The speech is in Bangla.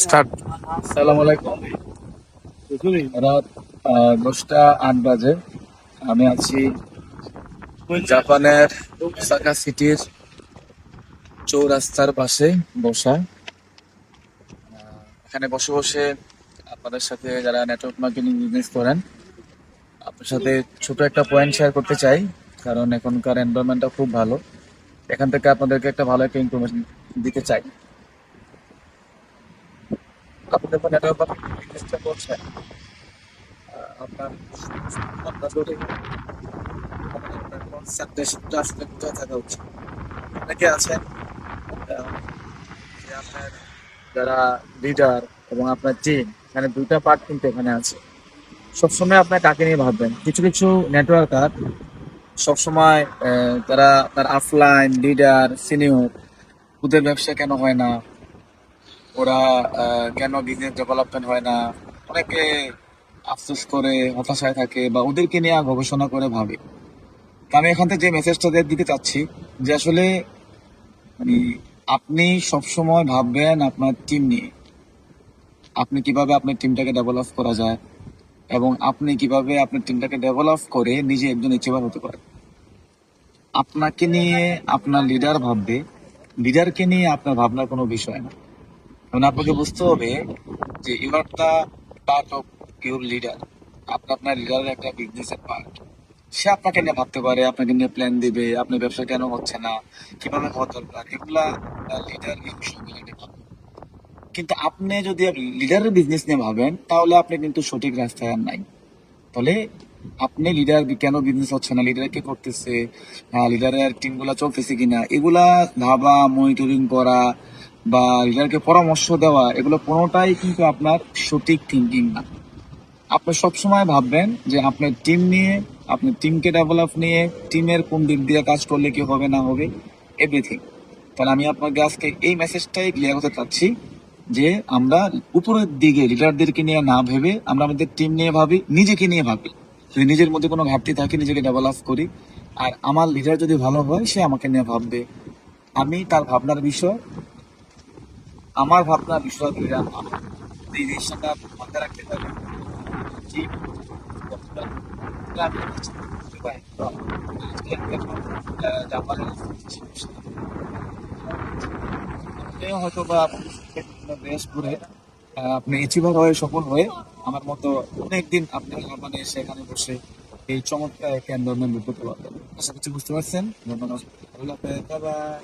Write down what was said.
স্টার্ট। আসসালামু আলাইকুম। রাত 10টা 8 বাজে। আমি আছি জাপানের ওসাকা সিটির চৌরাস্তার পাশে বসা। এখানে বসে বসে আপনাদের সাথে যারা নেটওয়ার্ক মার্কেটিং বিজনেস করেন, আপনার সাথে ছোট একটা পয়েন্ট শেয়ার করতে চাই, কারণ এখনকার এনভায়রনমেন্টটা খুব ভালো। এখান থেকে আপনাদেরকে একটা ভালো একটা ইনফরমেশন দিতে চাই। আপনি যখন নেটওয়ার্ক মার্কেটিং বিজনেসটা করছেন, আপনার আপনার কনসেন্ট্রেশনটা আসলে কোথায় থাকা উচিত? অনেকে আছেন যে আপনার যারা লিডার এবং আপনার টিম, এখানে দুইটা পার্ট কিন্তু এখানে আছে। সবসময় আপনার কাকে নিয়ে ভাববেন? কিছু কিছু নেটওয়ার্কার সবসময় তারা আপনার অফলাইন লিডার সিনিয়র, ওদের ব্যবসা কেন হয় না, ওরা কেন বিজনেস ডেভেলপমেন্ট হয় না, অনেকে আফসোস করে হতাশায় থাকে বা ওদেরকে নিয়ে গবেষণা করে ভাবে। তো আমি এখান থেকে যে মেসেজটা দিতে চাচ্ছি, যে আসলে মানে আপনি সবসময় ভাববেন আপনার টিম নিয়ে, আপনি কিভাবে আপনার টিমটাকে ডেভেলপ করা যায় এবং আপনি কিভাবে আপনার টিমটাকে ডেভেলপ করে নিজে একজন অ্যাচিভার হতে পারেন। আপনাকে নিয়ে আপনার লিডার ভাববে, লিডারকে নিয়ে আপনার ভাবনার কোনো বিষয় না। কারণ আপনাকে বুঝতে হবে যে you are the part of your leader. আপনি আপনার লিডারের একটা বিজনেসের পার্ট। সে আপনাকে নিয়ে ভাবতে পারে, আপনাকে নিয়ে প্ল্যান দিবে, আপনার ব্যবসা কেন হচ্ছে না, কিভাবে হওয়া দরকার, এগুলা লিডার এই বিষয়গুলো নিয়ে ভাববে। কিন্তু আপনি যদি লিডারের বিজনেস নিয়ে ভাবেন, তাহলে আপনি কিন্তু সঠিক রাস্তায় আর নাই। তাহলে আপনি লিডার কেন বিজনেস হচ্ছে না, লিডার কে করতেছে, লিডারের টিম গুলা চলতেছে কিনা, এগুলা ভাবা, মনিটরিং করা বা লিডারকে পরামর্শ দেওয়া, এগুলো কোনোটাই কিন্তু আপনার সঠিক থিঙ্কিং না। আপনি সবসময় ভাববেন যে আপনার টিম নিয়ে, আপনার টিমকে ডেভেলপ নিয়ে, টিমের কোন দিক দিয়ে কাজ করলে কি হবে না হবে, এভরিথিং। তাহলে আমি আপনাকে আজকে এই মেসেজটাই ক্লিয়ার করতে চাচ্ছি যে আমরা উপরের দিকে লিডারদেরকে নিয়ে না ভেবে আমরা আমাদের টিম নিয়ে ভাবি, নিজেকে নিয়ে ভাবি। যদি নিজের মধ্যে কোনো ঘাটতি থাকে, নিজেকে ডেভেলপ করি। আর আমার লিডার যদি ভালো হয়, সে আমাকে নিয়ে ভাববে, আমি তার ভাবনার বিষয়, আমার ভাবনার বিষয় যদি আমার এই জিনিসটা মাথায় রাখতে পারি, জি, আমি ভাই, জাপানের আপনিও হয়তো বা বেশ করে আপনি অ্যাচিভার হয়ে সফল হয়ে আমার মতো অনেকদিন আপনি মানে সেখানে বসে এই চমৎকার একটা এনভায়রনমেন্ট করতে পারবেন। আশা করছি বুঝতে পারছেন। ধন্যবাদ। আল্লাহ হাফেজ। Bye bye.